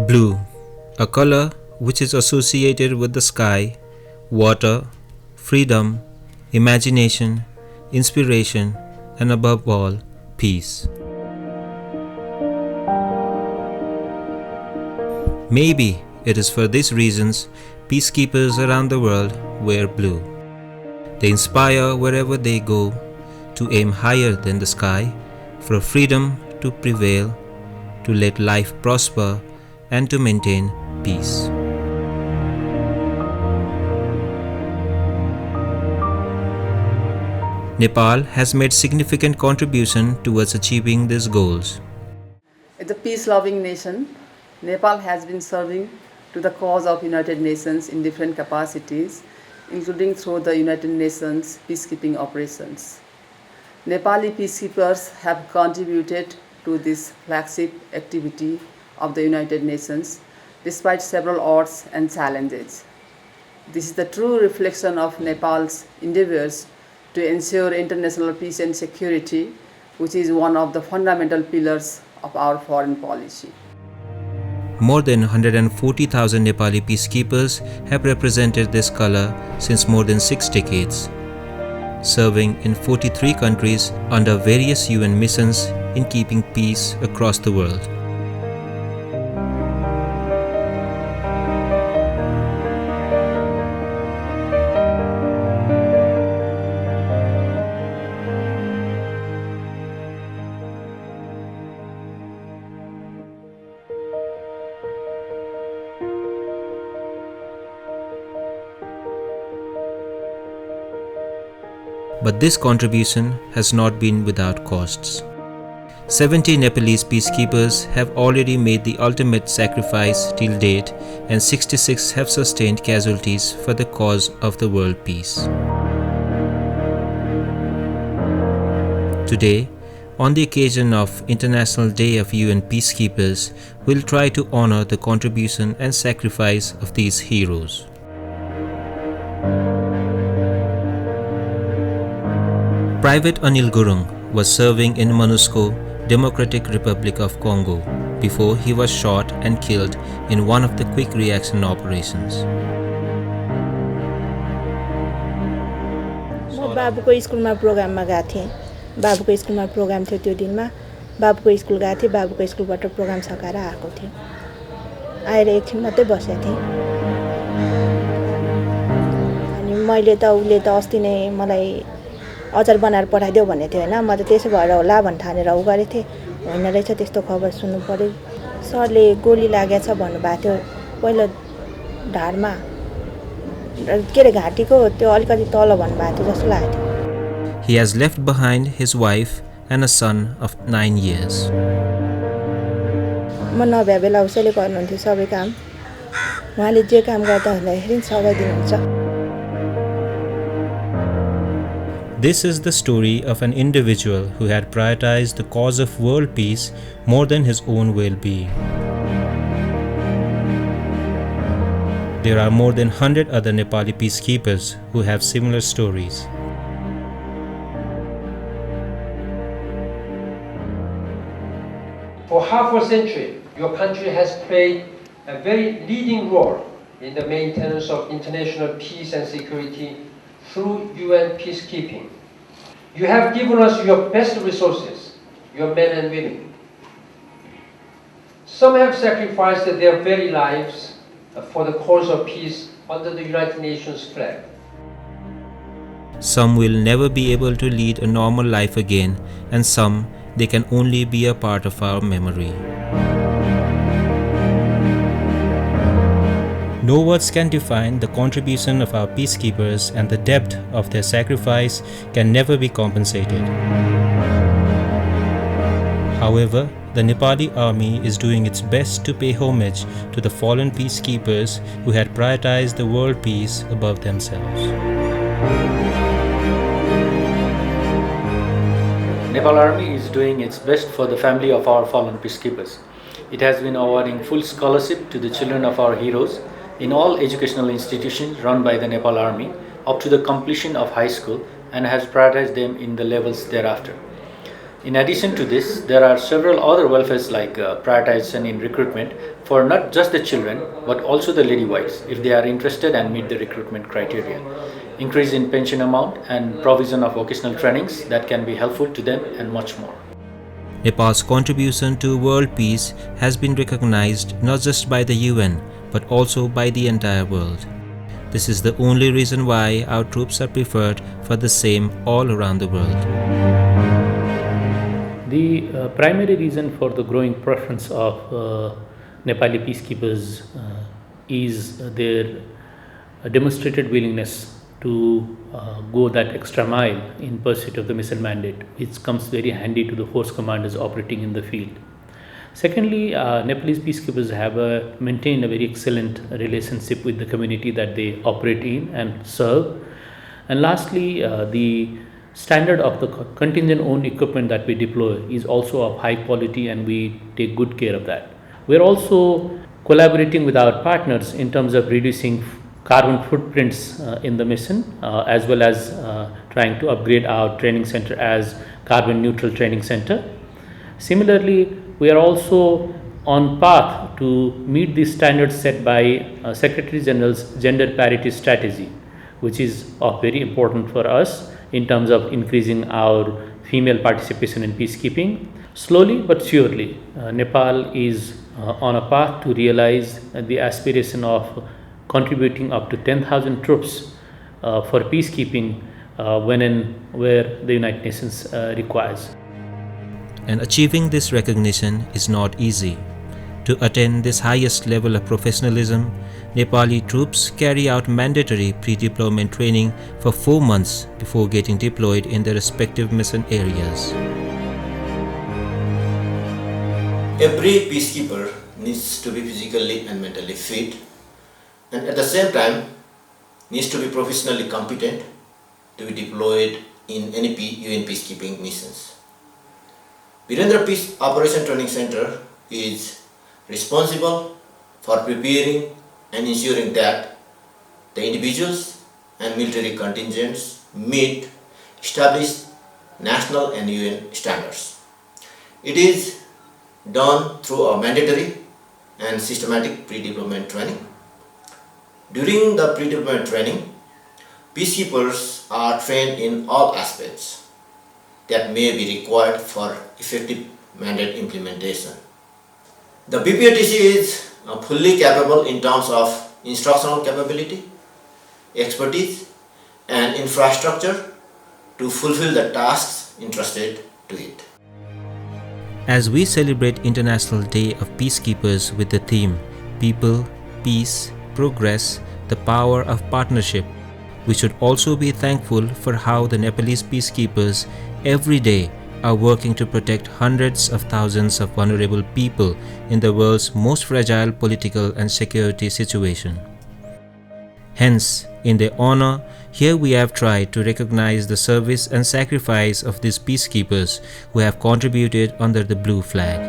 Blue, a color which is associated with the sky, water, freedom, imagination, inspiration, and above all, peace. Maybe it is for these reasons peacekeepers around the world wear blue. They inspire wherever they go to aim higher than the sky, for freedom to prevail, to let life prosper, and to maintain peace. Nepal has made significant contribution towards achieving these goals. As a peace-loving nation, Nepal has been serving to the cause of United Nations in different capacities, including through the United Nations peacekeeping operations. Nepali peacekeepers have contributed to this flagship activity of the United Nations despite several odds and challenges. This is the true reflection of Nepal's endeavors to ensure international peace and security, which is one of the fundamental pillars of our foreign policy. More than 140,000 Nepali peacekeepers have represented this color since more than 6 decades, serving in 43 countries under various UN missions in keeping peace across the world. But this contribution has not been without costs. 70 Nepalese peacekeepers have already made the ultimate sacrifice till date, and 66 have sustained casualties for the cause of the world peace. Today, on the occasion of International Day of UN Peacekeepers, we'll try to honor the contribution and sacrifice of these heroes. Private Anil Gurung was serving in MONUSCO, Democratic Republic of Congo, before he was shot and killed in one of the quick reaction operations. म बाबुको स्कुलमा प्रोग्राममा गएको थिएँ। बाबुको स्कुलमा programme थियो त्यो दिनमा। बाबुको स्कुल गएको थिएँ, बाबुको स्कुलबाट प्रोग्राम सकाएर आएको थिएँ। आएर एकछिन मात्रै बसेको थिएँ। अनि मैले त उले त अस्ति नै मलाई अचार बनाएर पठाइदेऊ भन्ने थियो हैन। म त त्यसो भएर होला भन्न ठानेर उ गरेको थिएँ। होइन रहेछ, त्यस्तो खबर सुन्नु पर्यो। सरले गोली लागेछ भन्नु भएको थियो। पहिलो ढाडमा के रे घाँटीको त्यो अलिकति तल भन्नु भएको थियो जस्तो लाग्यो। He has left behind his wife and a son of 9 years. म नभए बेला उसैले गर्नुहुन्थ्यो सबै काम। उहाँले जे काम गर्दा हुँदाखेरि सबै दिनुहुन्छ। This is the story of an individual who had prioritized the cause of world peace more than his own well-being. There are more than 100 other Nepali peacekeepers who have similar stories. For half a century, your country has played a very leading role in the maintenance of international peace and security through UN peacekeeping. You have given us your best resources, your men and women. Some have sacrificed their very lives for the cause of peace under the United Nations flag. Some will never be able to lead a normal life again, and some they can only be a part of our memory. No words can define the contribution of our peacekeepers, and the depth of their sacrifice can never be compensated. However, the Nepali army is doing its best to pay homage to the fallen peacekeepers who had prioritized the world peace above themselves. Nepal Army is doing its best for the family of our fallen peacekeepers. It has been awarding full scholarship to the children of our heroes in all educational institutions run by the Nepal Army up to the completion of high school, and has prioritized them in the levels thereafter. In addition to this, there are several other welfares like prioritization in recruitment for not just the children but also the lady wives if they are interested and meet the recruitment criteria. Increase in pension amount and provision of vocational trainings that can be helpful to them and much more. Nepal's contribution to world peace has been recognized not just by the UN but also by the entire world. This is the only reason why our troops are preferred for the same all around the world. The primary reason for the growing preference of Nepali peacekeepers is their demonstrated willingness to go that extra mile in pursuit of the mission mandate, which comes very handy to the force commanders operating in the field. Secondly, Nepalese peacekeepers have maintained a very excellent relationship with the community that they operate in and serve. And lastly, the standard of the contingent owned equipment that we deploy is also of high quality and we take good care of that. We're also collaborating with our partners in terms of reducing carbon footprints in the mission as well as trying to upgrade our training center as carbon neutral training center. Similarly, we are also on path to meet the standards set by Secretary General's gender parity strategy, which is very important for us in terms of increasing our female participation in peacekeeping. Slowly but surely, Nepal is on a path to realize the aspiration of contributing up to 10,000 troops for peacekeeping when and where the United Nations requires. And achieving this recognition is not easy. To attain this highest level of professionalism, Nepali troops carry out mandatory pre-deployment training for 4 months before getting deployed in their respective mission areas. Every peacekeeper needs to be physically and mentally fit, and at the same time needs to be professionally competent to be deployed in any UN peacekeeping missions. Virendra Peace Operation Training Center is responsible for preparing and ensuring that the individuals and military contingents meet established national and UN standards. It is done through a mandatory and systematic pre-deployment training. During the pre-deployment training, peacekeepers are trained in all aspects that may be required for effective mandate implementation. The BPATC is fully capable in terms of instructional capability, expertise, and infrastructure to fulfill the tasks entrusted to it. As we celebrate International Day of Peacekeepers with the theme People, Peace, Progress, the Power of Partnership, we should also be thankful for how the Nepalese peacekeepers every day are working to protect hundreds of thousands of vulnerable people in the world's most fragile political and security situation. Hence, in their honor, here we have tried to recognize the service and sacrifice of these peacekeepers who have contributed under the blue flag.